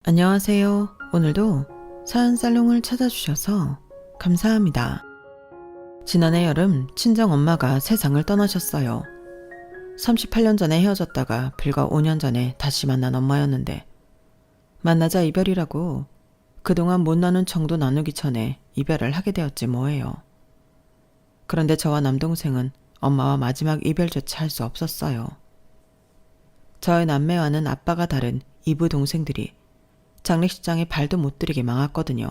안녕하세요. 오늘도 사연살롱을 찾아주셔서 감사합니다. 지난해 여름 친정 엄마가 세상을 떠나셨어요. 38년 전에 헤어졌다가 불과 5년 전에 다시 만난 엄마였는데 만나자 이별이라고 그동안 못 나눈 정도 나누기 전에 이별을 하게 되었지 뭐예요. 그런데 저와 남동생은 엄마와 마지막 이별조차 할 수 없었어요. 저의 남매와는 아빠가 다른 이부 동생들이 장례식장에 발도 못 들이게 망했거든요.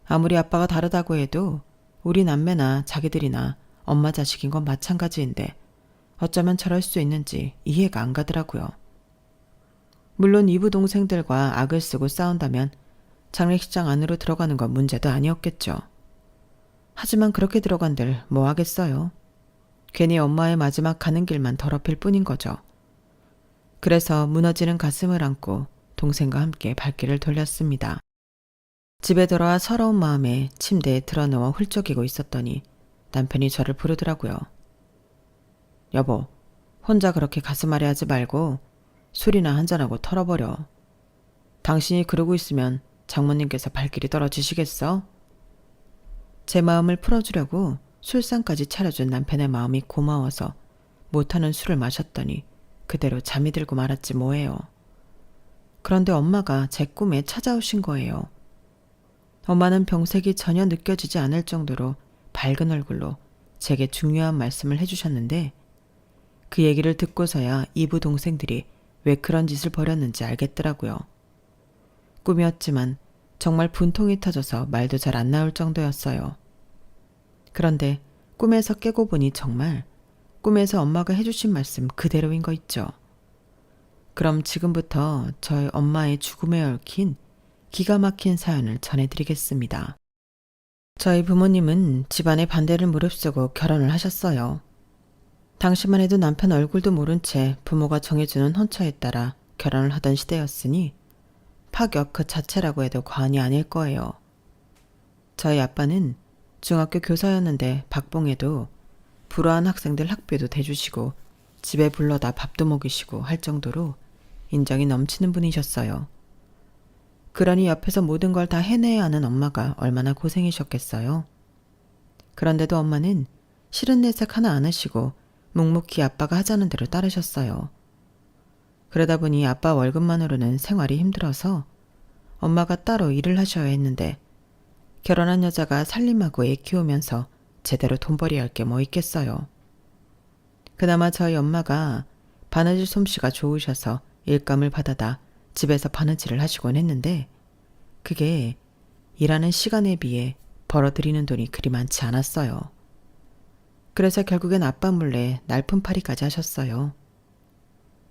아무리 아빠가 다르다고 해도 우리 남매나 자기들이나 엄마 자식인 건 마찬가지인데 어쩌면 저럴 수 있는지 이해가 안 가더라고요. 물론 이부 동생들과 악을 쓰고 싸운다면 장례식장 안으로 들어가는 건 문제도 아니었겠죠. 하지만 그렇게 들어간들 뭐 하겠어요. 괜히 엄마의 마지막 가는 길만 더럽힐 뿐인 거죠. 그래서 무너지는 가슴을 안고 동생과 함께 발길을 돌렸습니다. 집에 돌아와 서러운 마음에 침대에 드러누워 훌쩍이고 있었더니 남편이 저를 부르더라고요. 여보, 혼자 그렇게 가슴 아래 하지 말고 술이나 한잔하고 털어버려. 당신이 그러고 있으면 장모님께서 발길이 떨어지시겠어? 제 마음을 풀어주려고 술상까지 차려준 남편의 마음이 고마워서 못하는 술을 마셨더니 그대로 잠이 들고 말았지 뭐예요. 그런데 엄마가 제 꿈에 찾아오신 거예요. 엄마는 병색이 전혀 느껴지지 않을 정도로 밝은 얼굴로 제게 중요한 말씀을 해주셨는데 그 얘기를 듣고서야 이부 동생들이 왜 그런 짓을 벌였는지 알겠더라고요. 꿈이었지만 정말 분통이 터져서 말도 잘 안 나올 정도였어요. 그런데 꿈에서 깨고 보니 정말 꿈에서 엄마가 해주신 말씀 그대로인 거 있죠. 그럼 지금부터 저희 엄마의 죽음에 얽힌 기가 막힌 사연을 전해드리겠습니다. 저희 부모님은 집안의 반대를 무릅쓰고 결혼을 하셨어요. 당시만 해도 남편 얼굴도 모른 채 부모가 정해주는 헌처에 따라 결혼을 하던 시대였으니 파격 그 자체라고 해도 과언이 아닐 거예요. 저희 아빠는 중학교 교사였는데 박봉에도 불우한 학생들 학비도 대주시고 집에 불러다 밥도 먹이시고 할 정도로 인정이 넘치는 분이셨어요. 그러니 옆에서 모든 걸 다 해내야 하는 엄마가 얼마나 고생이셨겠어요. 그런데도 엄마는 싫은 내색 하나 안 하시고 묵묵히 아빠가 하자는 대로 따르셨어요. 그러다 보니 아빠 월급만으로는 생활이 힘들어서 엄마가 따로 일을 하셔야 했는데 결혼한 여자가 살림하고 애 키우면서 제대로 돈벌이 할 게 뭐 있겠어요. 그나마 저희 엄마가 바느질 솜씨가 좋으셔서 일감을 받아다 집에서 바느질을 하시곤 했는데 그게 일하는 시간에 비해 벌어들이는 돈이 그리 많지 않았어요. 그래서 결국엔 아빠 몰래 날품팔이까지 하셨어요.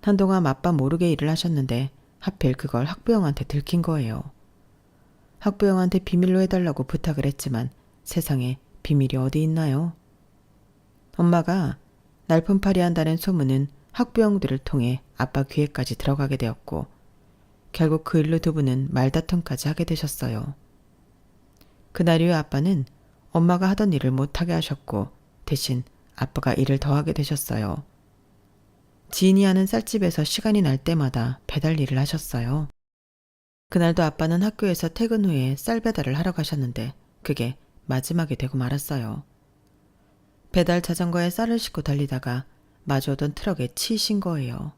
한동안 아빠 모르게 일을 하셨는데 하필 그걸 학부형한테 들킨 거예요. 학부형한테 비밀로 해달라고 부탁을 했지만 세상에 비밀이 어디 있나요? 엄마가 날품팔이 한다는 소문은 학부형들을 통해 아빠 귀에까지 들어가게 되었고 결국 그 일로 두 분은 말다툼까지 하게 되셨어요. 그날 이후 아빠는 엄마가 하던 일을 못하게 하셨고 대신 아빠가 일을 더 하게 되셨어요. 지인이 하는 쌀집에서 시간이 날 때마다 배달 일을 하셨어요. 그날도 아빠는 학교에서 퇴근 후에 쌀 배달을 하러 가셨는데 그게 마지막이 되고 말았어요. 배달 자전거에 쌀을 싣고 달리다가 마주오던 트럭에 치이신 거예요.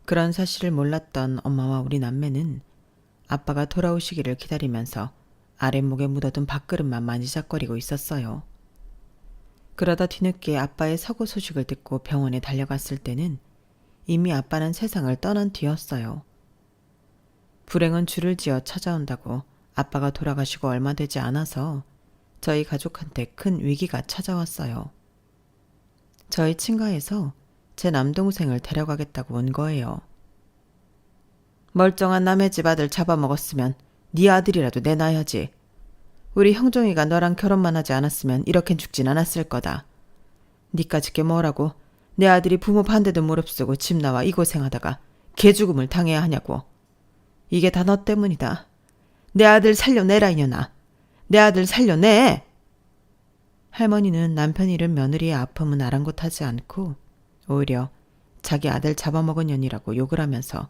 그런 사실을 몰랐던 엄마와 우리 남매는 아빠가 돌아오시기를 기다리면서 아랫목에 묻어둔 밥그릇만 만지작거리고 있었어요. 그러다 뒤늦게 아빠의 사고 소식을 듣고 병원에 달려갔을 때는 이미 아빠는 세상을 떠난 뒤였어요. 불행은 줄을 지어 찾아온다고 아빠가 돌아가시고 얼마 되지 않아서 저희 가족한테 큰 위기가 찾아왔어요. 저희 친가에서 제 남동생을 데려가겠다고 온 거예요. 멀쩡한 남의 집 아들 잡아먹었으면 네 아들이라도 내놔야지. 우리 형종이가 너랑 결혼만 하지 않았으면 이렇게 죽진 않았을 거다. 니까짓 게 뭐라고 내 아들이 부모 반대도 무릅쓰고 집 나와 이 고생하다가 개죽음을 당해야 하냐고. 이게 다 너 때문이다. 내 아들 살려내라 이년아. 내 아들 살려내! 할머니는 남편 잃은 며느리의 아픔은 아랑곳하지 않고 오히려 자기 아들 잡아먹은 년이라고 욕을 하면서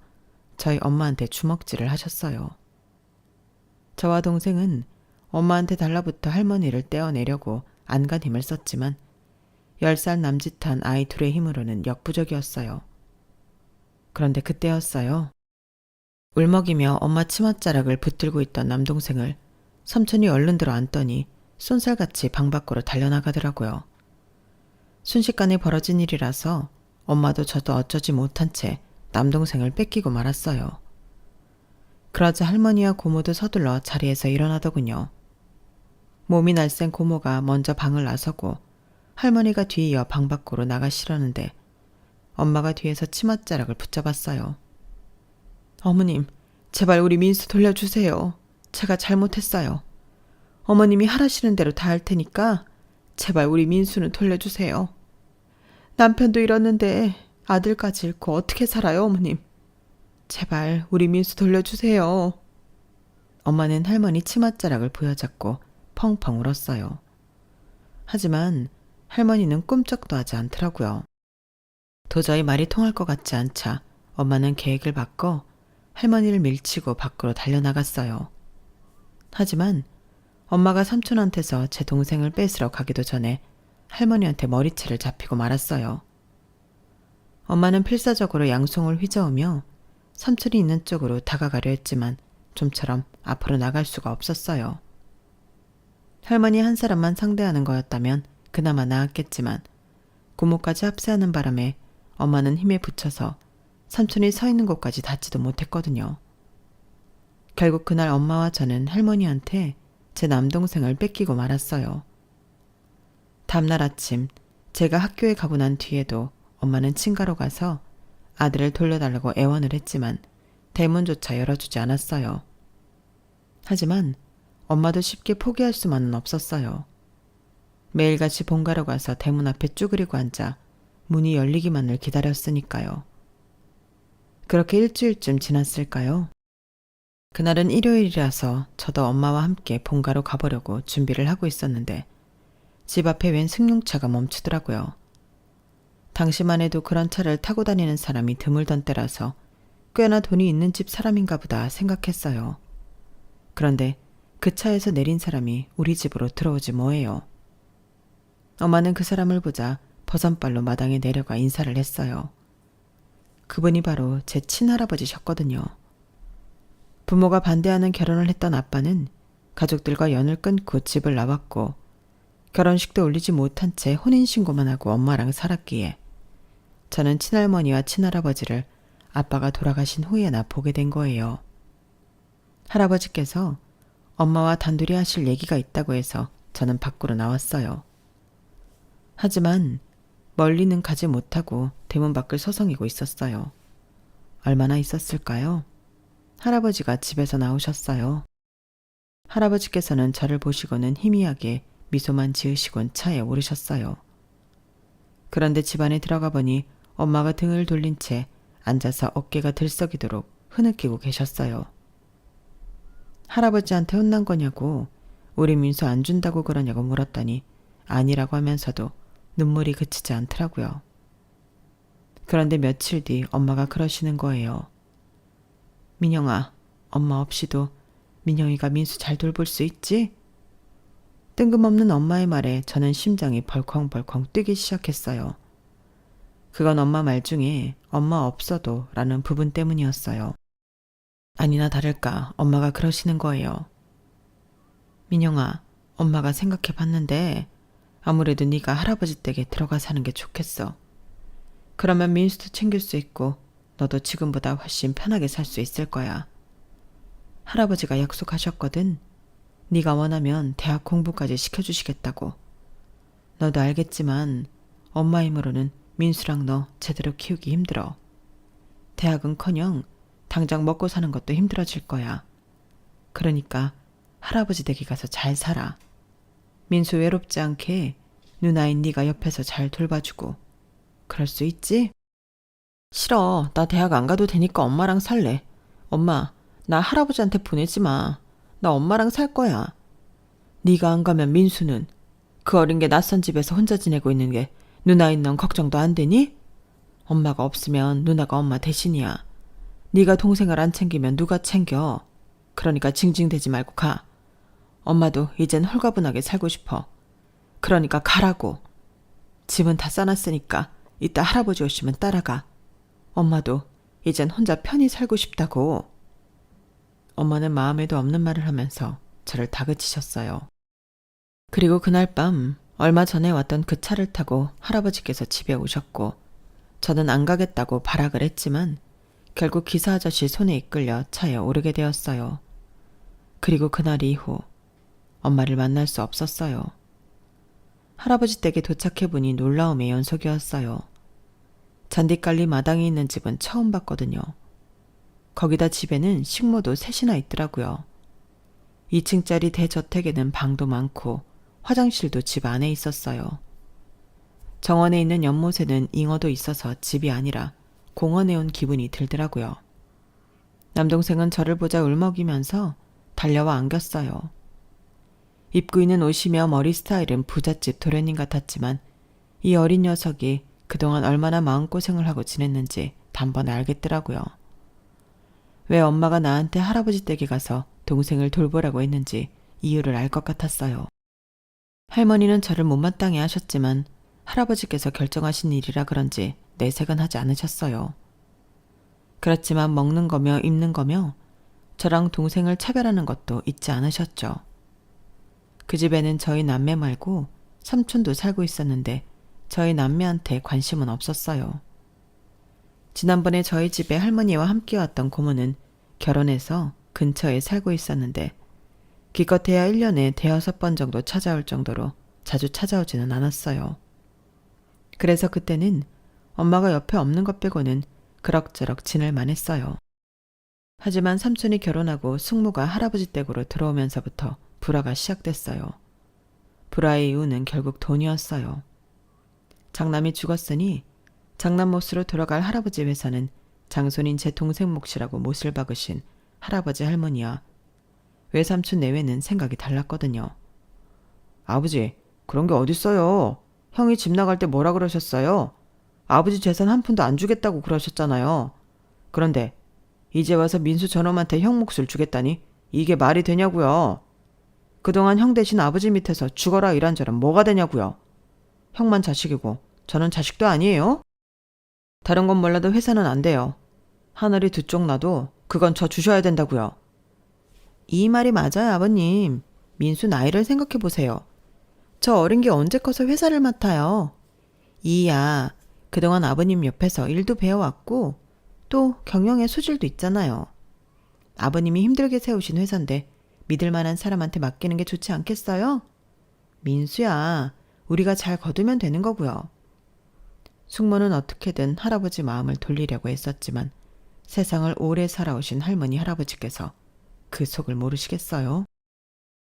저희 엄마한테 주먹질을 하셨어요. 저와 동생은 엄마한테 달라붙어 할머니를 떼어내려고 안간 힘을 썼지만 10살 남짓한 아이 둘의 힘으로는 역부족이었어요. 그런데 그때였어요. 울먹이며 엄마 치맛자락을 붙들고 있던 남동생을 삼촌이 얼른 들어 안더니 쏜살같이 방 밖으로 달려나가더라고요. 순식간에 벌어진 일이라서 엄마도 저도 어쩌지 못한 채 남동생을 뺏기고 말았어요. 그러자 할머니와 고모도 서둘러 자리에서 일어나더군요. 몸이 날쌘 고모가 먼저 방을 나서고 할머니가 뒤이어 방 밖으로 나가시려는데 엄마가 뒤에서 치맛자락을 붙잡았어요. 어머님, 제발 우리 민수 돌려주세요. 제가 잘못했어요. 어머님이 하라시는 대로 다 할 테니까 제발 우리 민수는 돌려주세요. 남편도 잃었는데 아들까지 잃고 어떻게 살아요, 어머님. 제발 우리 민수 돌려주세요. 엄마는 할머니 치맛자락을 부여잡고 펑펑 울었어요. 하지만 할머니는 꿈쩍도 하지 않더라고요. 도저히 말이 통할 것 같지 않자 엄마는 계획을 바꿔 할머니를 밀치고 밖으로 달려나갔어요. 하지만 엄마가 삼촌한테서 제 동생을 뺏으러 가기도 전에 할머니한테 머리채를 잡히고 말았어요. 엄마는 필사적으로 양손을 휘저으며 삼촌이 있는 쪽으로 다가가려 했지만 좀처럼 앞으로 나갈 수가 없었어요. 할머니 한 사람만 상대하는 거였다면 그나마 나았겠지만 고모까지 합세하는 바람에 엄마는 힘에 부쳐서 삼촌이 서 있는 곳까지 닿지도 못했거든요. 결국 그날 엄마와 저는 할머니한테 제 남동생을 뺏기고 말았어요. 다음날 아침 제가 학교에 가고 난 뒤에도 엄마는 친가로 가서 아들을 돌려달라고 애원을 했지만 대문조차 열어주지 않았어요. 하지만 엄마도 쉽게 포기할 수만은 없었어요. 매일같이 본가로 가서 대문 앞에 쭈그리고 앉아 문이 열리기만을 기다렸으니까요. 그렇게 일주일쯤 지났을까요? 그날은 일요일이라서 저도 엄마와 함께 본가로 가보려고 준비를 하고 있었는데 집 앞에 웬 승용차가 멈추더라고요. 당시만 해도 그런 차를 타고 다니는 사람이 드물던 때라서 꽤나 돈이 있는 집 사람인가 보다 생각했어요. 그런데 그 차에서 내린 사람이 우리 집으로 들어오지 뭐예요. 엄마는 그 사람을 보자 버선발로 마당에 내려가 인사를 했어요. 그분이 바로 제 친할아버지셨거든요. 부모가 반대하는 결혼을 했던 아빠는 가족들과 연을 끊고 집을 나왔고 결혼식도 올리지 못한 채 혼인신고만 하고 엄마랑 살았기에 저는 친할머니와 친할아버지를 아빠가 돌아가신 후에나 보게 된 거예요. 할아버지께서 엄마와 단둘이 하실 얘기가 있다고 해서 저는 밖으로 나왔어요. 하지만 멀리는 가지 못하고 대문 밖을 서성이고 있었어요. 얼마나 있었을까요? 할아버지가 집에서 나오셨어요. 할아버지께서는 저를 보시고는 희미하게 미소만 지으시곤 차에 오르셨어요. 그런데 집 안에 들어가 보니 엄마가 등을 돌린 채 앉아서 어깨가 들썩이도록 흐느끼고 계셨어요. 할아버지한테 혼난 거냐고 우리 민수 안 준다고 그러냐고 물었더니 아니라고 하면서도 눈물이 그치지 않더라고요. 그런데 며칠 뒤 엄마가 그러시는 거예요. 민영아, 엄마 없이도 민영이가 민수 잘 돌볼 수 있지? 뜬금없는 엄마의 말에 저는 심장이 벌컹벌컹 뛰기 시작했어요. 그건 엄마 말 중에 엄마 없어도 라는 부분 때문이었어요. 아니나 다를까 엄마가 그러시는 거예요. 민영아, 엄마가 생각해 봤는데 아무래도 네가 할아버지 댁에 들어가 사는 게 좋겠어. 그러면 민수도 챙길 수 있고 너도 지금보다 훨씬 편하게 살 수 있을 거야. 할아버지가 약속하셨거든. 네가 원하면 대학 공부까지 시켜주시겠다고. 너도 알겠지만 엄마 힘으로는 민수랑 너 제대로 키우기 힘들어. 대학은커녕 당장 먹고 사는 것도 힘들어질 거야. 그러니까 할아버지 댁에 가서 잘 살아. 민수 외롭지 않게 누나인 네가 옆에서 잘 돌봐주고. 그럴 수 있지? 싫어. 나 대학 안 가도 되니까 엄마랑 살래. 엄마, 나 할아버지한테 보내지 마. 나 엄마랑 살 거야. 네가 안 가면 민수는 그 어린 게 낯선 집에서 혼자 지내고 있는 게 누나인 넌 걱정도 안 되니? 엄마가 없으면 누나가 엄마 대신이야. 네가 동생을 안 챙기면 누가 챙겨. 그러니까 징징대지 말고 가. 엄마도 이젠 홀가분하게 살고 싶어. 그러니까 가라고. 집은 다 싸놨으니까 이따 할아버지 오시면 따라가. 엄마도 이젠 혼자 편히 살고 싶다고. 엄마는 마음에도 없는 말을 하면서 저를 다그치셨어요. 그리고 그날 밤 얼마 전에 왔던 그 차를 타고 할아버지께서 집에 오셨고 저는 안 가겠다고 발악을 했지만 결국 기사 아저씨 손에 이끌려 차에 오르게 되었어요. 그리고 그날 이후 엄마를 만날 수 없었어요. 할아버지 댁에 도착해보니 놀라움의 연속이었어요. 잔디깔리 마당이 있는 집은 처음 봤거든요. 거기다 집에는 식모도 셋이나 있더라고요. 2층짜리 대저택에는 방도 많고 화장실도 집 안에 있었어요. 정원에 있는 연못에는 잉어도 있어서 집이 아니라 공원에 온 기분이 들더라고요. 남동생은 저를 보자 울먹이면서 달려와 안겼어요. 입고 있는 옷이며 머리 스타일은 부잣집 도련님 같았지만 이 어린 녀석이 그동안 얼마나 마음고생을 하고 지냈는지 단번에 알겠더라고요. 왜 엄마가 나한테 할아버지 댁에 가서 동생을 돌보라고 했는지 이유를 알 것 같았어요. 할머니는 저를 못마땅해 하셨지만 할아버지께서 결정하신 일이라 그런지 내색은 하지 않으셨어요. 그렇지만 먹는 거며 입는 거며 저랑 동생을 차별하는 것도 잊지 않으셨죠. 그 집에는 저희 남매 말고 삼촌도 살고 있었는데 저희 남매한테 관심은 없었어요. 지난번에 저희 집에 할머니와 함께 왔던 고모는 결혼해서 근처에 살고 있었는데 기껏해야 1년에 5-6번 정도 찾아올 정도로 자주 찾아오지는 않았어요. 그래서 그때는 엄마가 옆에 없는 것 빼고는 그럭저럭 지낼만 했어요. 하지만 삼촌이 결혼하고 숙모가 할아버지 댁으로 들어오면서부터 불화가 시작됐어요. 불화의 이유는 결국 돈이었어요. 장남이 죽었으니 장남 몫으로 돌아갈 할아버지 회사는 장손인 제 동생 몫이라고 못을 박으신 할아버지 할머니와 외삼촌 내외는 생각이 달랐거든요. 아버지, 그런 게 어딨어요. 형이 집 나갈 때 뭐라 그러셨어요? 아버지 재산 한 푼도 안 주겠다고 그러셨잖아요. 그런데 이제 와서 민수 저놈한테 형 몫을 주겠다니 이게 말이 되냐고요. 그동안 형 대신 아버지 밑에서 죽어라 이란저란 뭐가 되냐고요. 형만 자식이고 저는 자식도 아니에요. 다른 건 몰라도 회사는 안 돼요. 하늘이 두 쪽 나도 그건 저 주셔야 된다고요. 이 말이 맞아요, 아버님. 민수 나이를 생각해 보세요. 저 어린 게 언제 커서 회사를 맡아요. 이야, 그동안 아버님 옆에서 일도 배워왔고 또 경영의 소질도 있잖아요. 아버님이 힘들게 세우신 회사인데 믿을 만한 사람한테 맡기는 게 좋지 않겠어요? 민수야, 우리가 잘 거두면 되는 거고요. 숙모는 어떻게든 할아버지 마음을 돌리려고 했었지만 세상을 오래 살아오신 할머니 할아버지께서 그 속을 모르시겠어요?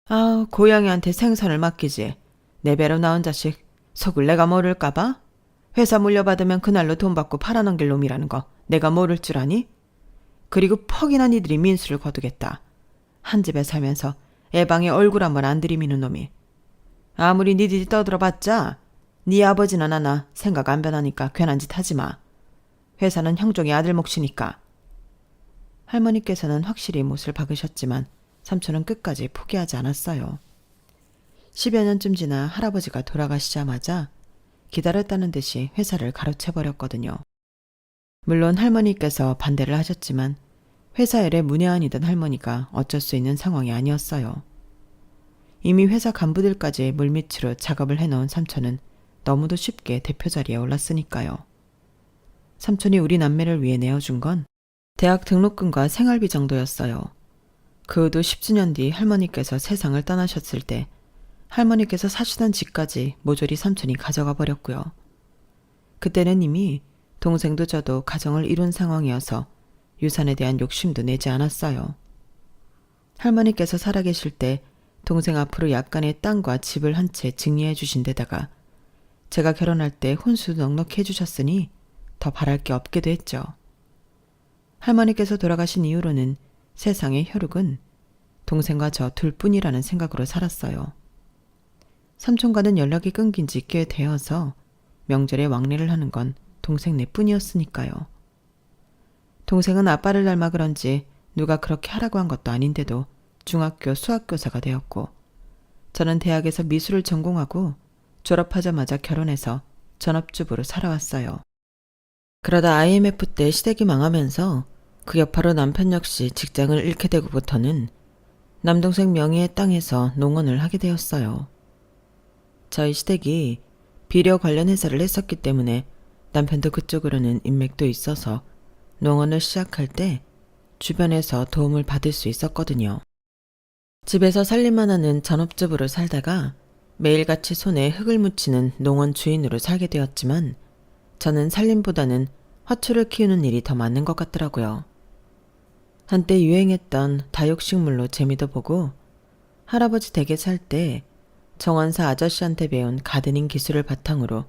아, 고양이한테 생선을 맡기지. 내 배로 나온 자식 속을 내가 모를까봐? 회사 물려받으면 그날로 돈 받고 팔아넘길 놈이라는 거 내가 모를 줄 아니? 그리고 퍽이나 니들이 민수를 거두겠다. 한 집에 살면서 애방에 얼굴 한번 안 들이미는 놈이. 아무리 니들이 떠들어봤자 네 아버지나 나나 생각 안 변하니까 괜한 짓 하지 마. 회사는 형종이 아들 몫이니까. 할머니께서는 확실히 못을 박으셨지만 삼촌은 끝까지 포기하지 않았어요. 10여 년쯤 지나 할아버지가 돌아가시자마자 기다렸다는 듯이 회사를 가로채버렸거든요. 물론 할머니께서 반대를 하셨지만 회사 일에 문외한이던 할머니가 어쩔 수 있는 상황이 아니었어요. 이미 회사 간부들까지 물밑으로 작업을 해놓은 삼촌은 너무도 쉽게 대표 자리에 올랐으니까요. 삼촌이 우리 남매를 위해 내어준 건 대학 등록금과 생활비 정도였어요. 그 후도 10주년 뒤 할머니께서 세상을 떠나셨을 때 할머니께서 사시던 집까지 모조리 삼촌이 가져가 버렸고요. 그때는 이미 동생도 저도 가정을 이룬 상황이어서 유산에 대한 욕심도 내지 않았어요. 할머니께서 살아계실 때 동생 앞으로 약간의 땅과 집을 한 채 증여해 주신 데다가 제가 결혼할 때 혼수도 넉넉히 해주셨으니 더 바랄 게 없기도 했죠. 할머니께서 돌아가신 이후로는 세상의 혈육은 동생과 저 둘뿐이라는 생각으로 살았어요. 삼촌과는 연락이 끊긴 지 꽤 되어서 명절에 왕래를 하는 건 동생 내뿐이었으니까요. 동생은 아빠를 닮아 그런지 누가 그렇게 하라고 한 것도 아닌데도 중학교 수학교사가 되었고, 저는 대학에서 미술을 전공하고 졸업하자마자 결혼해서 전업주부로 살아왔어요. 그러다 IMF 때 시댁이 망하면서 그 여파로 남편 역시 직장을 잃게 되고부터는 남동생 명의의 땅에서 농원을 하게 되었어요. 저희 시댁이 비료 관련 회사를 했었기 때문에 남편도 그쪽으로는 인맥도 있어서 농원을 시작할 때 주변에서 도움을 받을 수 있었거든요. 집에서 살림만 하는 전업주부로 살다가 매일같이 손에 흙을 묻히는 농원 주인으로 살게 되었지만 저는 살림보다는 화초를 키우는 일이 더 맞는 것 같더라고요. 한때 유행했던 다육식물로 재미도 보고 할아버지 댁에 살 때 정원사 아저씨한테 배운 가드닝 기술을 바탕으로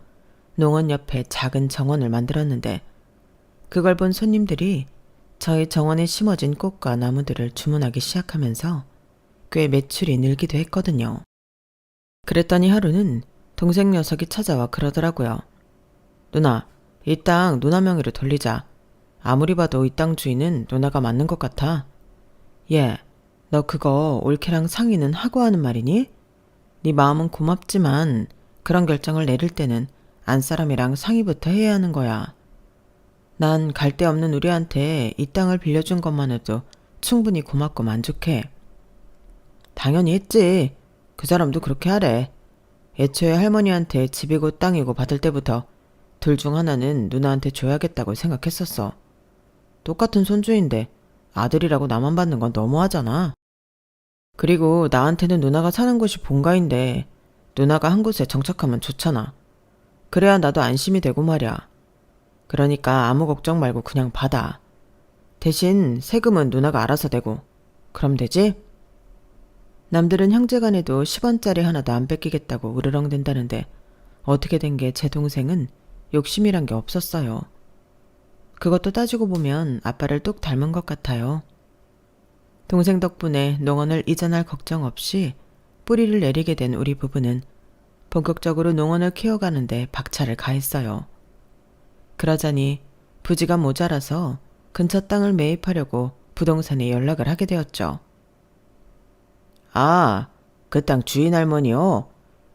농원 옆에 작은 정원을 만들었는데 그걸 본 손님들이 저희 정원에 심어진 꽃과 나무들을 주문하기 시작하면서 꽤 매출이 늘기도 했거든요. 그랬더니 하루는 동생 녀석이 찾아와 그러더라고요. 누나, 이 땅 누나 명의로 돌리자. 아무리 봐도 이 땅 주인은 누나가 맞는 것 같아. 얘, 너 그거 올케랑 상의는 하고 하는 말이니? 네 마음은 고맙지만 그런 결정을 내릴 때는 안사람이랑 상의부터 해야 하는 거야. 난 갈 데 없는 우리한테 이 땅을 빌려준 것만 해도 충분히 고맙고 만족해. 당연히 했지. 그 사람도 그렇게 하래. 애초에 할머니한테 집이고 땅이고 받을 때부터 둘 중 하나는 누나한테 줘야겠다고 생각했었어. 똑같은 손주인데 아들이라고 나만 받는 건 너무하잖아. 그리고 나한테는 누나가 사는 곳이 본가인데 누나가 한 곳에 정착하면 좋잖아. 그래야 나도 안심이 되고 말이야. 그러니까 아무 걱정 말고 그냥 받아. 대신 세금은 누나가 알아서 내고. 그럼 되지? 남들은 형제간에도 10원짜리 하나도 안 뺏기겠다고 으르렁댄다는데 어떻게 된 게 제 동생은 욕심이란 게 없었어요. 그것도 따지고 보면 아빠를 뚝 닮은 것 같아요. 동생 덕분에 농원을 이전할 걱정 없이 뿌리를 내리게 된 우리 부부는 본격적으로 농원을 키워가는데 박차를 가했어요. 그러자니 부지가 모자라서 근처 땅을 매입하려고 부동산에 연락을 하게 되었죠. 아, 그 땅 주인 할머니요?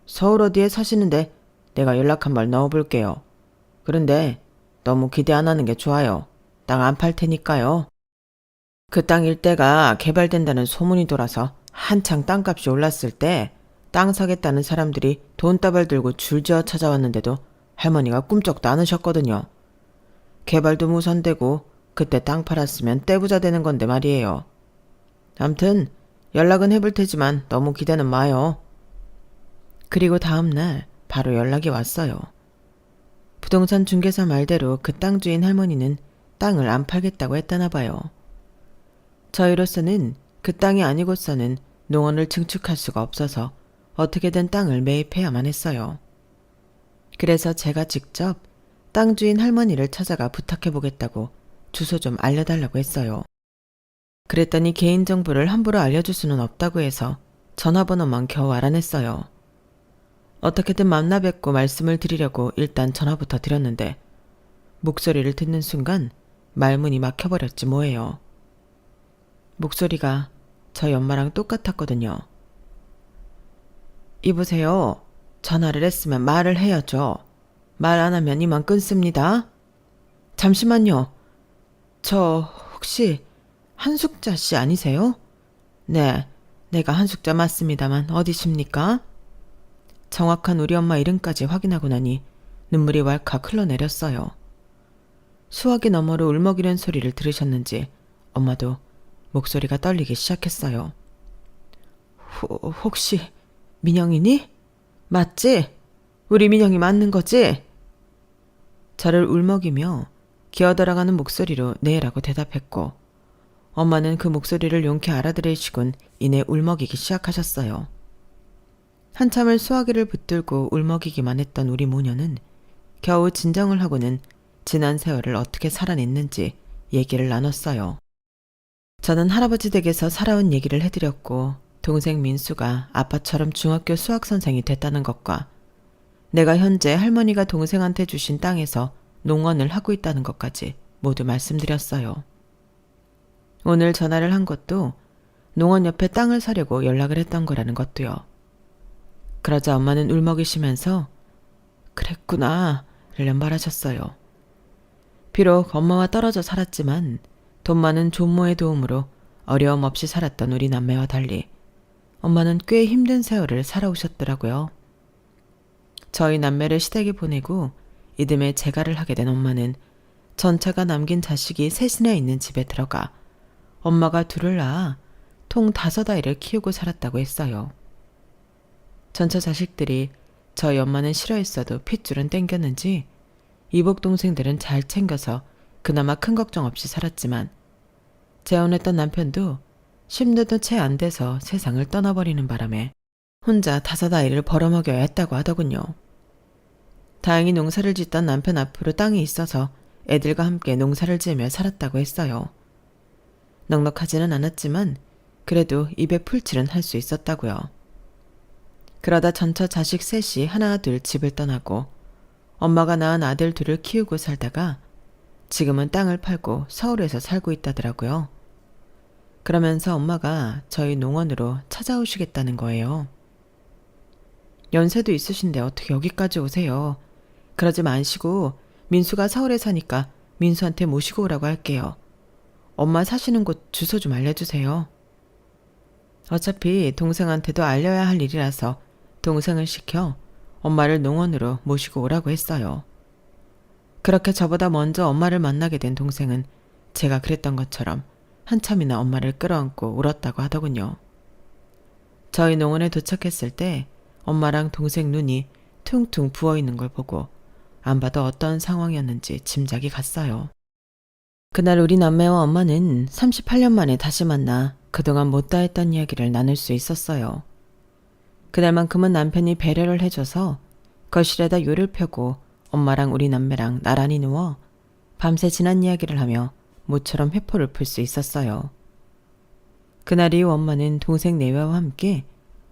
서울 어디에 사시는데 내가 연락 한 번 넣어볼게요. 그런데 너무 기대 안 하는 게 좋아요. 땅 안 팔 테니까요. 그 땅 일대가 개발된다는 소문이 돌아서 한창 땅값이 올랐을 때 땅 사겠다는 사람들이 돈다발 들고 줄지어 찾아왔는데도 할머니가 꿈쩍도 않으셨거든요. 개발도 무산되고 그때 땅 팔았으면 떼부자 되는 건데 말이에요. 암튼 연락은 해볼 테지만 너무 기대는 마요. 그리고 다음날 바로 연락이 왔어요. 부동산 중개사 말대로 그 땅 주인 할머니는 땅을 안 팔겠다고 했다나 봐요. 저희로서는 그 땅이 아니고서는 농원을 증축할 수가 없어서 어떻게든 땅을 매입해야만 했어요. 그래서 제가 직접 땅 주인 할머니를 찾아가 부탁해보겠다고 주소 좀 알려달라고 했어요. 그랬더니 개인정보를 함부로 알려줄 수는 없다고 해서 전화번호만 겨우 알아냈어요. 어떻게든 만나 뵙고 말씀을 드리려고 일단 전화부터 드렸는데 목소리를 듣는 순간 말문이 막혀버렸지 뭐예요. 목소리가 저희 엄마랑 똑같았거든요. 이보세요. 전화를 했으면 말을 해야죠. 말 안 하면 이만 끊습니다. 잠시만요. 저 혹시 한숙자 씨 아니세요? 네, 내가 한숙자 맞습니다만 어디십니까? 정확한 우리 엄마 이름까지 확인하고 나니 눈물이 왈칵 흘러내렸어요. 수화기 너머로 울먹이는 소리를 들으셨는지 엄마도 목소리가 떨리기 시작했어요. 혹시 민영이니? 맞지? 우리 민영이 맞는 거지? 저를 울먹이며 기어들어가는 목소리로 네라고 대답했고 엄마는 그 목소리를 용케 알아들으시곤 이내 울먹이기 시작하셨어요. 한참을 수화기를 붙들고 울먹이기만 했던 우리 모녀는 겨우 진정을 하고는 지난 세월을 어떻게 살아냈는지 얘기를 나눴어요. 저는 할아버지 댁에서 살아온 얘기를 해드렸고 동생 민수가 아빠처럼 중학교 수학선생이 됐다는 것과 내가 현재 할머니가 동생한테 주신 땅에서 농원을 하고 있다는 것까지 모두 말씀드렸어요. 오늘 전화를 한 것도 농원 옆에 땅을 사려고 연락을 했던 거라는 것도요. 그러자 엄마는 울먹이시면서 그랬구나 를 말하셨어요. 비록 엄마와 떨어져 살았지만 돈 많은 존모의 도움으로 어려움 없이 살았던 우리 남매와 달리 엄마는 꽤 힘든 세월을 살아오셨더라고요. 저희 남매를 시댁에 보내고 이듬해 재가를 하게 된 엄마는 전처가 남긴 자식이 셋이나 있는 집에 들어가 엄마가 둘을 낳아 통 5아이를 키우고 살았다고 했어요. 전처 자식들이 저희 엄마는 싫어했어도 핏줄은 땡겼는지 이복 동생들은 잘 챙겨서 그나마 큰 걱정 없이 살았지만 재혼했던 남편도 10년도 채 안 돼서 세상을 떠나버리는 바람에 혼자 5아이를 벌어먹여야 했다고 하더군요. 다행히 농사를 짓던 남편 앞으로 땅이 있어서 애들과 함께 농사를 지으며 살았다고 했어요. 넉넉하지는 않았지만 그래도 입에 풀칠은 할 수 있었다고요. 그러다 전처 자식 셋이 하나 둘 집을 떠나고 엄마가 낳은 아들 둘을 키우고 살다가 지금은 땅을 팔고 서울에서 살고 있다더라고요. 그러면서 엄마가 저희 농원으로 찾아오시겠다는 거예요. 연세도 있으신데 어떻게 여기까지 오세요? 그러지 마시고 민수가 서울에 사니까 민수한테 모시고 오라고 할게요. 엄마 사시는 곳 주소 좀 알려주세요. 어차피 동생한테도 알려야 할 일이라서 동생을 시켜 엄마를 농원으로 모시고 오라고 했어요. 그렇게 저보다 먼저 엄마를 만나게 된 동생은 제가 그랬던 것처럼 한참이나 엄마를 끌어안고 울었다고 하더군요. 저희 농원에 도착했을 때 엄마랑 동생 눈이 퉁퉁 부어있는 걸 보고 안 봐도 어떤 상황이었는지 짐작이 갔어요. 그날 우리 남매와 엄마는 38년 만에 다시 만나 그동안 못다 했던 이야기를 나눌 수 있었어요. 그날만큼은 남편이 배려를 해줘서 거실에다 요를 펴고 엄마랑 우리 남매랑 나란히 누워 밤새 지난 이야기를 하며 모처럼 회포를 풀 수 있었어요. 그날 이후 엄마는 동생 내외와 함께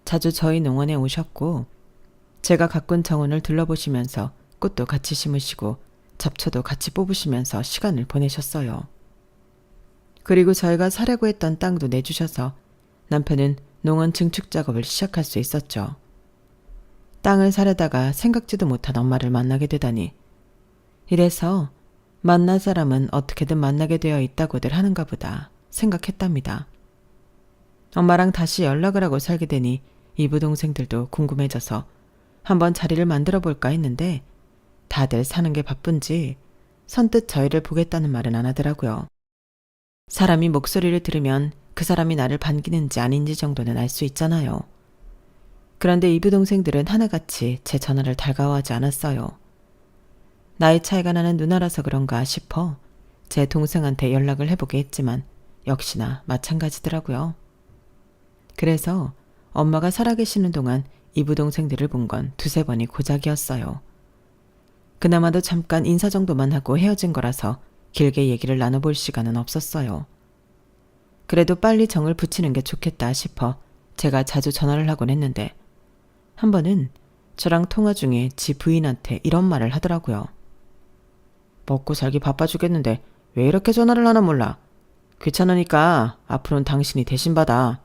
자주 저희 농원에 오셨고 제가 가꾼 정원을 둘러보시면서 꽃도 같이 심으시고 잡초도 같이 뽑으시면서 시간을 보내셨어요. 그리고 저희가 사려고 했던 땅도 내주셔서 남편은 농원 증축 작업을 시작할 수 있었죠. 땅을 사려다가 생각지도 못한 엄마를 만나게 되다니. 이래서 만날 사람은 어떻게든 만나게 되어 있다고들 하는가 보다 생각했답니다. 엄마랑 다시 연락을 하고 살게 되니 이부 동생들도 궁금해져서 한번 자리를 만들어 볼까 했는데 다들 사는 게 바쁜지 선뜻 저희를 보겠다는 말은 안 하더라고요. 사람이 목소리를 들으면 그 사람이 나를 반기는지 아닌지 정도는 알 수 있잖아요. 그런데 이부 동생들은 하나같이 제 전화를 달가워하지 않았어요. 나이 차이가 나는 누나라서 그런가 싶어 제 동생한테 연락을 해보게 했지만 역시나 마찬가지더라고요. 그래서 엄마가 살아계시는 동안 이부 동생들을 본 건 2~3번이 고작이었어요. 그나마도 잠깐 인사 정도만 하고 헤어진 거라서 길게 얘기를 나눠볼 시간은 없었어요. 그래도 빨리 정을 붙이는 게 좋겠다 싶어 제가 자주 전화를 하곤 했는데 한 번은 저랑 통화 중에 지 부인한테 이런 말을 하더라고요. 먹고 살기 바빠 죽겠는데 왜 이렇게 전화를 하나 몰라. 귀찮으니까 앞으로는 당신이 대신 받아.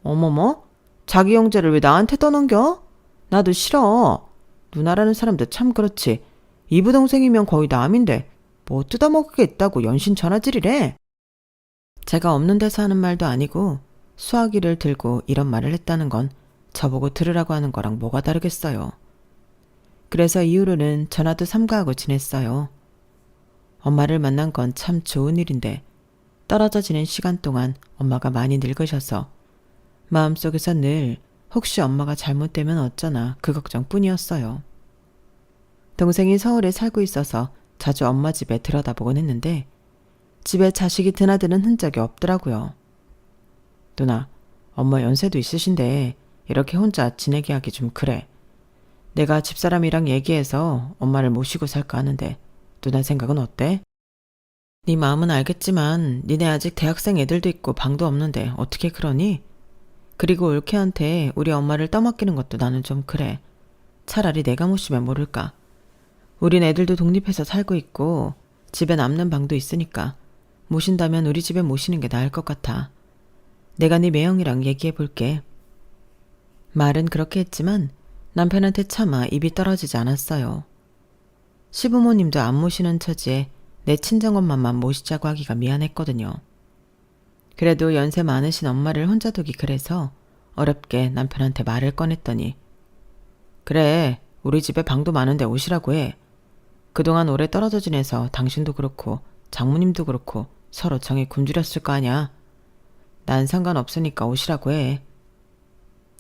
어머머? 자기 형제를 왜 나한테 떠넘겨? 나도 싫어. 누나라는 사람도 참 그렇지. 이부 동생이면 거의 남인데 뭐 뜯어먹겠다고 연신 전화질이래. 제가 없는 데서 하는 말도 아니고 수화기를 들고 이런 말을 했다는 건 저보고 들으라고 하는 거랑 뭐가 다르겠어요. 그래서 이후로는 전화도 삼가하고 지냈어요. 엄마를 만난 건 참 좋은 일인데 떨어져 지낸 시간 동안 엄마가 많이 늙으셔서 마음속에서 늘 혹시 엄마가 잘못되면 어쩌나 그 걱정뿐이었어요. 동생이 서울에 살고 있어서 자주 엄마 집에 들여다보곤 했는데 집에 자식이 드나드는 흔적이 없더라고요. 누나, 엄마 연세도 있으신데 이렇게 혼자 지내게 하기 좀 그래. 내가 집사람이랑 얘기해서 엄마를 모시고 살까 하는데 누나 생각은 어때? 네 마음은 알겠지만 니네 아직 대학생 애들도 있고 방도 없는데 어떻게 그러니? 그리고 올케한테 우리 엄마를 떠맡기는 것도 나는 좀 그래. 차라리 내가 모시면 모를까. 우린 애들도 독립해서 살고 있고 집에 남는 방도 있으니까 모신다면 우리 집에 모시는 게 나을 것 같아. 내가 네 매형이랑 얘기해 볼게. 말은 그렇게 했지만 남편한테 차마 입이 떨어지지 않았어요. 시부모님도 안 모시는 처지에 내 친정엄마만 모시자고 하기가 미안했거든요. 그래도 연세 많으신 엄마를 혼자 두기 그래서 어렵게 남편한테 말을 꺼냈더니 그래, 우리 집에 방도 많은데 오시라고 해. 그동안 오래 떨어져 지내서 당신도 그렇고 장모님도 그렇고 서로 정이 굶주렸을 거 아냐. 난 상관없으니까 오시라고 해.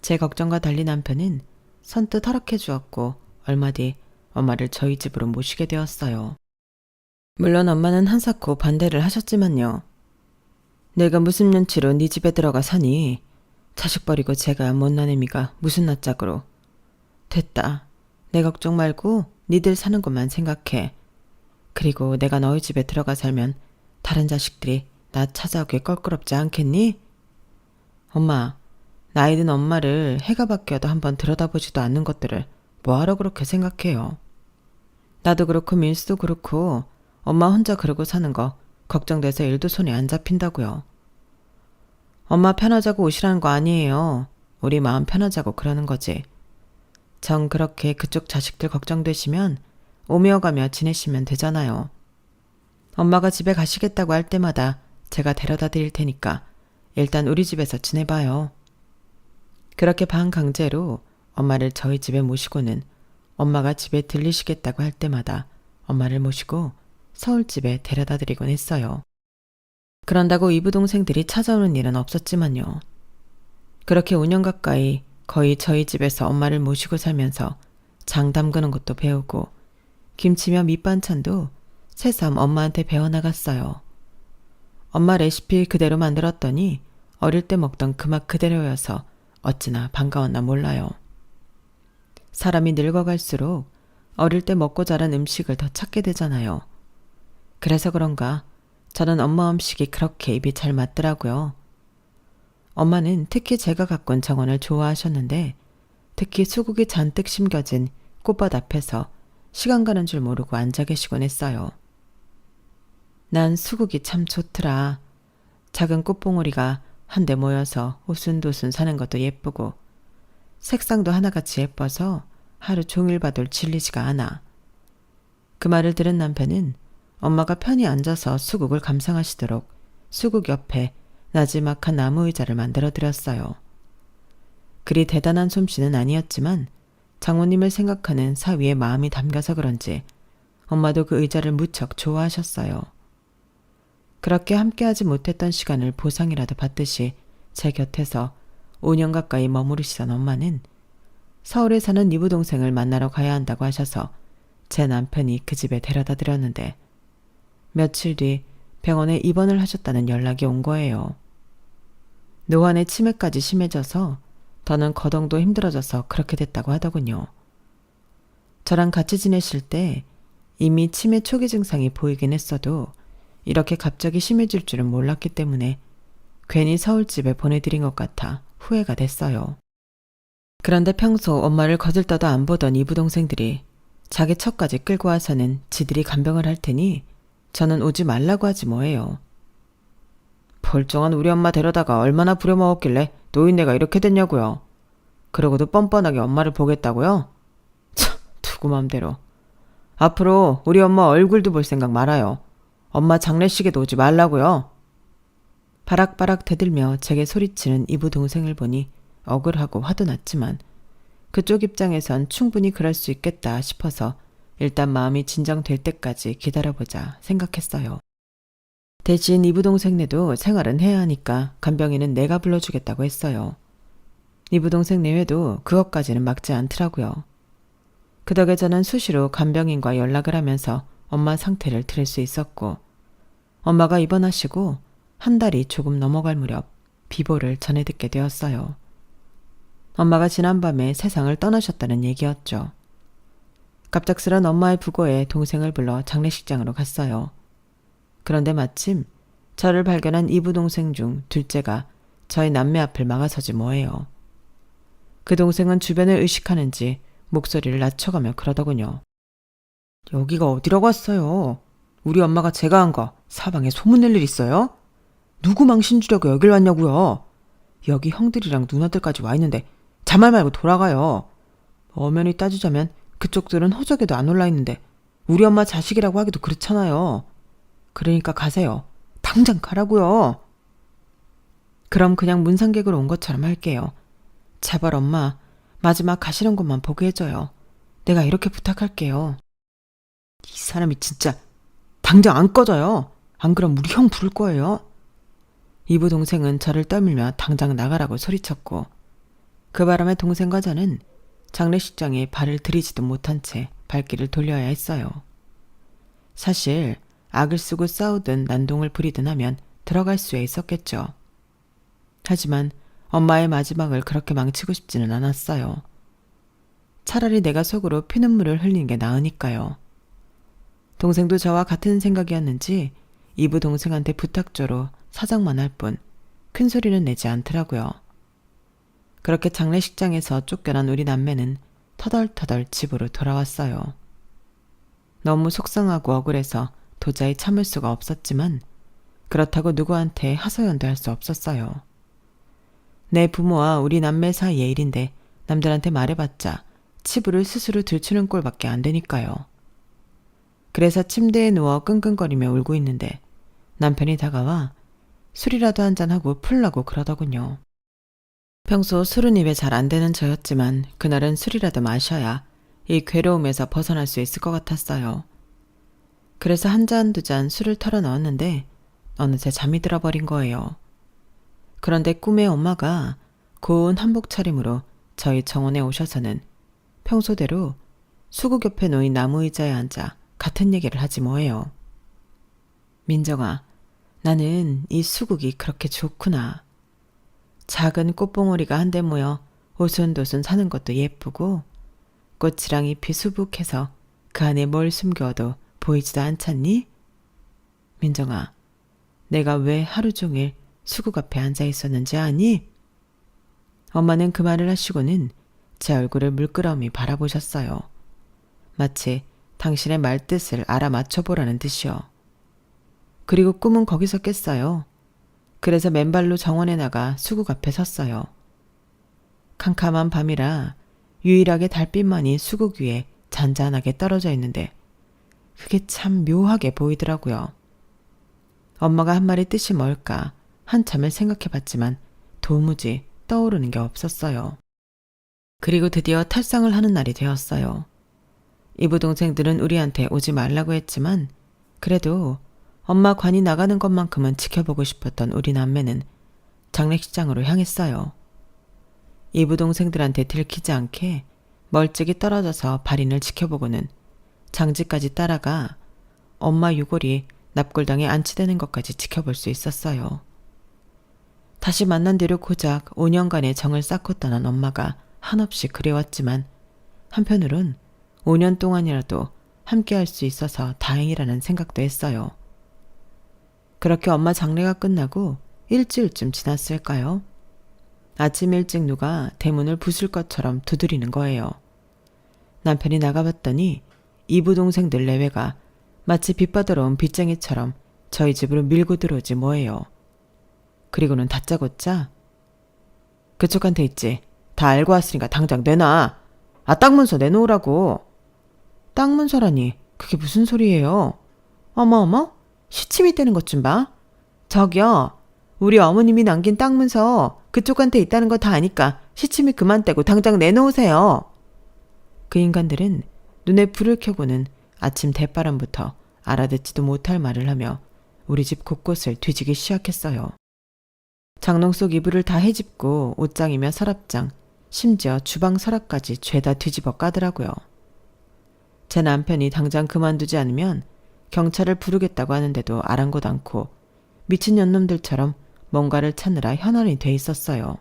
제 걱정과 달리 남편은 선뜻 허락해 주었고 얼마 뒤 엄마를 저희 집으로 모시게 되었어요. 물론 엄마는 한사코 반대를 하셨지만요. 내가 무슨 눈치로 네 집에 들어가 사니? 자식 버리고 제가 못난 애미가 무슨 낯짝으로. 됐다. 내 걱정 말고 니들 사는 것만 생각해. 그리고 내가 너희 집에 들어가 살면 다른 자식들이 나 찾아오기 껄끄럽지 않겠니? 엄마, 나이 든 엄마를 해가 바뀌어도 한번 들여다보지도 않는 것들을 뭐하러 그렇게 생각해요. 나도 그렇고 민수도 그렇고 엄마 혼자 그러고 사는 거 걱정돼서 일도 손에 안 잡힌다고요. 엄마 편하자고 오시라는 거 아니에요. 우리 마음 편하자고 그러는 거지. 정 그렇게 그쪽 자식들 걱정되시면 오며 가며 지내시면 되잖아요. 엄마가 집에 가시겠다고 할 때마다 제가 데려다 드릴 테니까 일단 우리 집에서 지내봐요. 그렇게 반강제로 엄마를 저희 집에 모시고는 엄마가 집에 들리시겠다고 할 때마다 엄마를 모시고 서울집에 데려다 드리곤 했어요. 그런다고 이부 동생들이 찾아오는 일은 없었지만요. 그렇게 5년 가까이 거의 저희 집에서 엄마를 모시고 살면서 장 담그는 것도 배우고 김치며 밑반찬도 새삼 엄마한테 배워나갔어요. 엄마 레시피 그대로 만들었더니 어릴 때 먹던 그 맛 그대로여서 어찌나 반가웠나 몰라요. 사람이 늙어갈수록 어릴 때 먹고 자란 음식을 더 찾게 되잖아요. 그래서 그런가 저는 엄마 음식이 그렇게 입이 잘 맞더라고요. 엄마는 특히 제가 갖고 온 정원을 좋아하셨는데 특히 수국이 잔뜩 심겨진 꽃밭 앞에서 시간 가는 줄 모르고 앉아 계시곤 했어요. 난 수국이 참 좋더라. 작은 꽃봉오리가 한데 모여서 오순도순 사는 것도 예쁘고 색상도 하나같이 예뻐서 하루 종일 봐도 질리지가 않아. 그 말을 들은 남편은 엄마가 편히 앉아서 수국을 감상하시도록 수국 옆에 나지막한 나무 의자를 만들어 드렸어요. 그리 대단한 솜씨는 아니었지만 장모님을 생각하는 사위의 마음이 담겨서 그런지 엄마도 그 의자를 무척 좋아하셨어요. 그렇게 함께하지 못했던 시간을 보상이라도 받듯이 제 곁에서 5년 가까이 머무르시던 엄마는 서울에 사는 이부 동생을 만나러 가야 한다고 하셔서 제 남편이 그 집에 데려다 드렸는데 며칠 뒤 병원에 입원을 하셨다는 연락이 온 거예요. 노안의 치매까지 심해져서 더는 거동도 힘들어져서 그렇게 됐다고 하더군요. 저랑 같이 지내실 때 이미 치매 초기 증상이 보이긴 했어도 이렇게 갑자기 심해질 줄은 몰랐기 때문에 괜히 서울집에 보내드린 것 같아 후회가 됐어요. 그런데 평소 엄마를 거들떠도 안 보던 이부 동생들이 자기 처까지 끌고 와서는 지들이 간병을 할 테니 저는 오지 말라고 하지 뭐예요. 벌쩡한 우리 엄마 데려다가 얼마나 부려먹었길래 노인네가 이렇게 됐냐고요. 그러고도 뻔뻔하게 엄마를 보겠다고요? 참, 두고 맘대로. 앞으로 우리 엄마 얼굴도 볼 생각 말아요. 엄마 장례식에도 오지 말라고요. 바락바락 대들며 제게 소리치는 이부 동생을 보니 억울하고 화도 났지만 그쪽 입장에선 충분히 그럴 수 있겠다 싶어서 일단 마음이 진정될 때까지 기다려보자 생각했어요. 대신 이부 동생네도 생활은 해야 하니까 간병인은 내가 불러주겠다고 했어요. 이부 동생 내외도 그것까지는 막지 않더라고요. 그 덕에 저는 수시로 간병인과 연락을 하면서 엄마 상태를 들을 수 있었고 엄마가 입원하시고 한 달이 조금 넘어갈 무렵 비보를 전해 듣게 되었어요. 엄마가 지난밤에 세상을 떠나셨다는 얘기였죠. 갑작스런 엄마의 부고에 동생을 불러 장례식장으로 갔어요. 그런데 마침 저를 발견한 이부 동생 중 둘째가 저희 남매 앞을 막아서지 뭐예요. 그 동생은 주변을 의식하는지 목소리를 낮춰가며 그러더군요. 여기가 어디라고 왔어요? 우리 엄마가 제가 한 거 사방에 소문낼 일 있어요? 누구 망신 주려고 여길 왔냐고요? 여기 형들이랑 누나들까지 와 있는데 자말 말고 돌아가요. 엄연히 따지자면 그쪽들은 호적에도 안 올라 있는데 우리 엄마 자식이라고 하기도 그렇잖아요. 그러니까 가세요. 당장 가라고요. 그럼 그냥 문상객으로 온 것처럼 할게요. 제발 엄마, 마지막 가시는 곳만 보게 해줘요. 내가 이렇게 부탁할게요. 이 사람이 진짜 당장 안 꺼져요. 안 그럼 우리 형 부를 거예요. 이부 동생은 저를 떠밀며 당장 나가라고 소리쳤고 그 바람에 동생과 저는 장례식장에 발을 들이지도 못한 채 발길을 돌려야 했어요. 사실 악을 쓰고 싸우든 난동을 부리든 하면 들어갈 수야 있었겠죠. 하지만 엄마의 마지막을 그렇게 망치고 싶지는 않았어요. 차라리 내가 속으로 피눈물을 흘리는 게 나으니까요. 동생도 저와 같은 생각이었는지 이부 동생한테 부탁조로 사정만 할 뿐 큰 소리는 내지 않더라고요. 그렇게 장례식장에서 쫓겨난 우리 남매는 터덜터덜 집으로 돌아왔어요. 너무 속상하고 억울해서 도저히 참을 수가 없었지만 그렇다고 누구한테 하소연도 할 수 없었어요. 내 부모와 우리 남매 사이의 일인데 남들한테 말해봤자 치부를 스스로 들추는 꼴밖에 안 되니까요. 그래서 침대에 누워 끙끙거리며 울고 있는데 남편이 다가와 술이라도 한잔하고 풀라고 그러더군요. 평소 술은 입에 잘 안 되는 저였지만 그날은 술이라도 마셔야 이 괴로움에서 벗어날 수 있을 것 같았어요. 그래서 한 잔 두 잔 술을 털어 넣었는데 어느새 잠이 들어버린 거예요. 그런데 꿈에 엄마가 고운 한복 차림으로 저희 정원에 오셔서는 평소대로 수국 옆에 놓인 나무 의자에 앉아 같은 얘기를 하지 뭐예요. 민정아, 나는 이 수국이 그렇게 좋구나. 작은 꽃봉오리가 한데 모여 오순도순 사는 것도 예쁘고 꽃이랑 잎이 수북해서 그 안에 뭘 숨겨도 보이지도 않잖니? 민정아, 내가 왜 하루 종일 수국 앞에 앉아 있었는지 아니? 엄마는 그 말을 하시고는 제 얼굴을 물끄러미 바라보셨어요. 마치 당신의 말뜻을 알아맞혀보라는 듯이요. 그리고 꿈은 거기서 깼어요. 그래서 맨발로 정원에 나가 수국 앞에 섰어요. 캄캄한 밤이라 유일하게 달빛만이 수국 위에 잔잔하게 떨어져 있는데 그게 참 묘하게 보이더라고요. 엄마가 한 말의 뜻이 뭘까 한참을 생각해봤지만 도무지 떠오르는 게 없었어요. 그리고 드디어 탈상을 하는 날이 되었어요. 이부 동생들은 우리한테 오지 말라고 했지만 그래도 엄마 관이 나가는 것만큼은 지켜보고 싶었던 우리 남매는 장례식장으로 향했어요. 이부 동생들한테 들키지 않게 멀찍이 떨어져서 발인을 지켜보고는 장지까지 따라가 엄마 유골이 납골당에 안치되는 것까지 지켜볼 수 있었어요. 다시 만난 뒤로 고작 5년간의 정을 쌓고 떠난 엄마가 한없이 그리웠지만 한편으론 5년 동안이라도 함께할 수 있어서 다행이라는 생각도 했어요. 그렇게 엄마 장례가 끝나고 일주일쯤 지났을까요? 아침 일찍 누가 대문을 부술 것처럼 두드리는 거예요. 남편이 나가봤더니 이부 동생들 내외가 마치 빚받으러 온 빚쟁이처럼 저희 집으로 밀고 들어오지 뭐예요. 그리고는 다짜고짜 그쪽한테 있지. 다 알고 왔으니까 당장 내놔. 아, 땅 문서 내놓으라고. 땅 문서라니 그게 무슨 소리예요? 어머 시침이 떼는 것 좀 봐. 저기요. 우리 어머님이 남긴 땅 문서 그쪽한테 있다는 거 다 아니까 시침이 그만 떼고 당장 내놓으세요. 그 인간들은 눈에 불을 켜고는 아침 대바람부터 알아듣지도 못할 말을 하며 우리 집 곳곳을 뒤지기 시작했어요. 장롱 속 이불을 다 헤집고 옷장이며 서랍장, 심지어 주방 서랍까지 죄다 뒤집어 까더라고요. 제 남편이 당장 그만두지 않으면 경찰을 부르겠다고 하는데도 아랑곳 않고 미친 년놈들처럼 뭔가를 찾느라 현안이 돼 있었어요.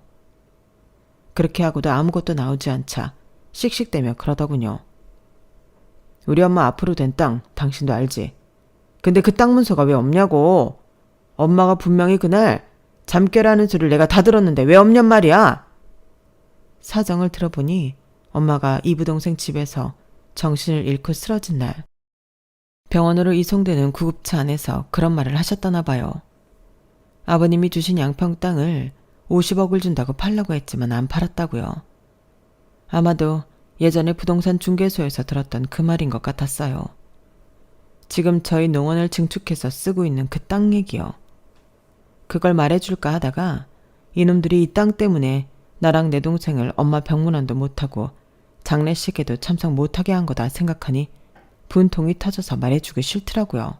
그렇게 하고도 아무것도 나오지 않자 씩씩대며 그러더군요. 우리 엄마 앞으로 된 땅 당신도 알지? 근데 그 땅 문서가 왜 없냐고. 엄마가 분명히 그날 잠결하는 소리를 내가 다 들었는데 왜 없냔 말이야. 사정을 들어보니 엄마가 이부 동생 집에서 정신을 잃고 쓰러진 날 병원으로 이송되는 구급차 안에서 그런 말을 하셨다나 봐요. 아버님이 주신 양평 땅을 50억을 준다고 팔려고 했지만 안 팔았다고요. 아마도 예전에 부동산 중개소에서 들었던 그 말인 것 같았어요. 지금 저희 농원을 증축해서 쓰고 있는 그 땅 얘기요. 그걸 말해줄까 하다가 이놈들이 이 땅 때문에 나랑 내 동생을 엄마 병문안도 못하고 장례식에도 참석 못하게 한 거다 생각하니 분통이 터져서 말해주기 싫더라고요.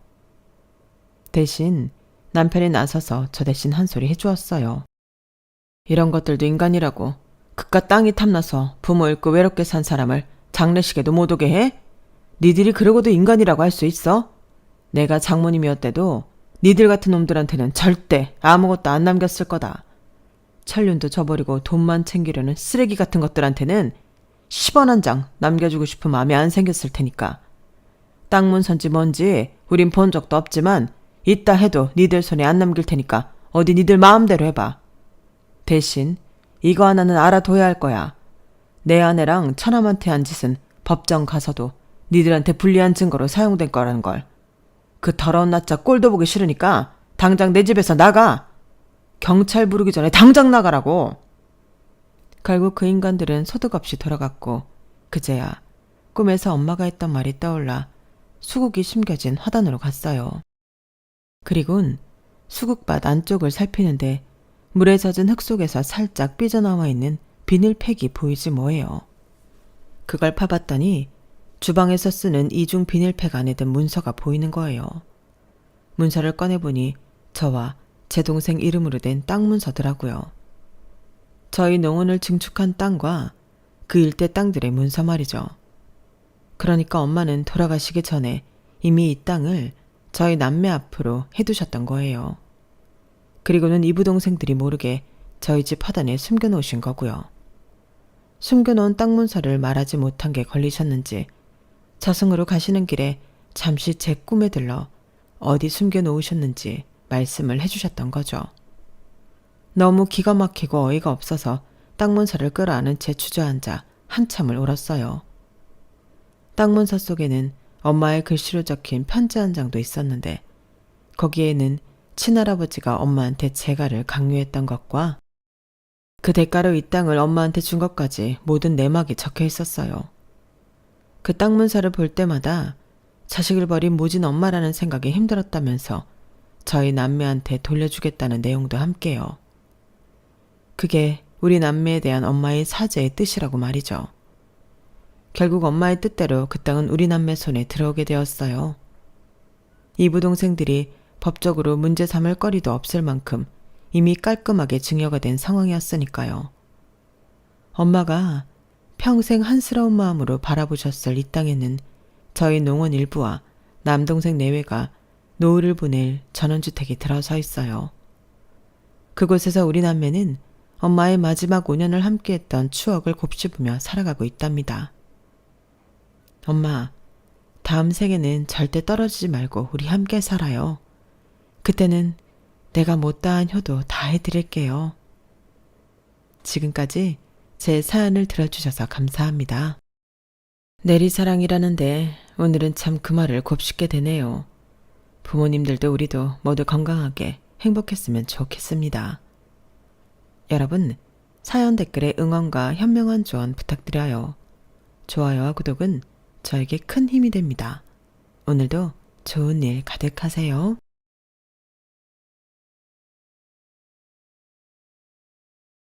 대신 남편이 나서서 저 대신 한 소리 해주었어요. 이런 것들도 인간이라고. 그깟 땅이 탐나서 부모 잃고 외롭게 산 사람을 장례식에도 못 오게 해? 니들이 그러고도 인간이라고 할 수 있어? 내가 장모님이었대도 니들 같은 놈들한테는 절대 아무것도 안 남겼을 거다. 천륜도 저버리고 돈만 챙기려는 쓰레기 같은 것들한테는 10원 한 장 남겨주고 싶은 마음이 안 생겼을 테니까. 땅 문선지 뭔지 우린 본 적도 없지만 있다 해도 니들 손에 안 남길 테니까 어디 니들 마음대로 해봐. 대신 이거 하나는 알아둬야 할 거야. 내 아내랑 처남한테 한 짓은 법정 가서도 니들한테 불리한 증거로 사용된 거라는 걸. 그 더러운 낯자 꼴도 보기 싫으니까 당장 내 집에서 나가. 경찰 부르기 전에 당장 나가라고. 결국 그 인간들은 소득 없이 돌아갔고 그제야 꿈에서 엄마가 했던 말이 떠올라 수국이 심겨진 화단으로 갔어요. 그리곤 수국밭 안쪽을 살피는데 물에 젖은 흙 속에서 살짝 삐져나와 있는 비닐팩이 보이지 뭐예요. 그걸 파봤더니 주방에서 쓰는 이중 비닐팩 안에 든 문서가 보이는 거예요. 문서를 꺼내보니 저와 제 동생 이름으로 된 땅 문서더라고요. 저희 농원을 증축한 땅과 그 일대 땅들의 문서 말이죠. 그러니까 엄마는 돌아가시기 전에 이미 이 땅을 저희 남매 앞으로 해두셨던 거예요. 그리고는 이부 동생들이 모르게 저희 집 화단에 숨겨놓으신 거고요. 숨겨놓은 땅 문서를 말하지 못한 게 걸리셨는지 저승으로 가시는 길에 잠시 제 꿈에 들러 어디 숨겨놓으셨는지 말씀을 해주셨던 거죠. 너무 기가 막히고 어이가 없어서 땅 문서를 끌어안은 채 주저앉아 한참을 울었어요. 땅 문서 속에는 엄마의 글씨로 적힌 편지 한 장도 있었는데 거기에는 친할아버지가 엄마한테 재가를 강요했던 것과 그 대가로 이 땅을 엄마한테 준 것까지 모든 내막이 적혀 있었어요. 그 땅 문서를 볼 때마다 자식을 버린 모진 엄마라는 생각이 힘들었다면서 저희 남매한테 돌려주겠다는 내용도 함께요. 그게 우리 남매에 대한 엄마의 사죄의 뜻이라고 말이죠. 결국 엄마의 뜻대로 그 땅은 우리 남매 손에 들어오게 되었어요. 이부 동생들이 법적으로 문제 삼을 거리도 없을 만큼 이미 깔끔하게 증여가 된 상황이었으니까요. 엄마가 평생 한스러운 마음으로 바라보셨을 이 땅에는 저희 농원 일부와 남동생 내외가 노후를 보낼 전원주택이 들어서 있어요. 그곳에서 우리 남매는 엄마의 마지막 5년을 함께했던 추억을 곱씹으며 살아가고 있답니다. 엄마, 다음 생에는 절대 떨어지지 말고 우리 함께 살아요. 그때는 내가 못다한 효도 다 해드릴게요. 지금까지 제 사연을 들어주셔서 감사합니다. 내리사랑이라는데 오늘은 참 그 말을 곱씹게 되네요. 부모님들도 우리도 모두 건강하게 행복했으면 좋겠습니다. 여러분, 사연 댓글에 응원과 현명한 조언 부탁드려요. 좋아요와 구독은 저에게 큰 힘이 됩니다. 오늘도 좋은 일 가득하세요.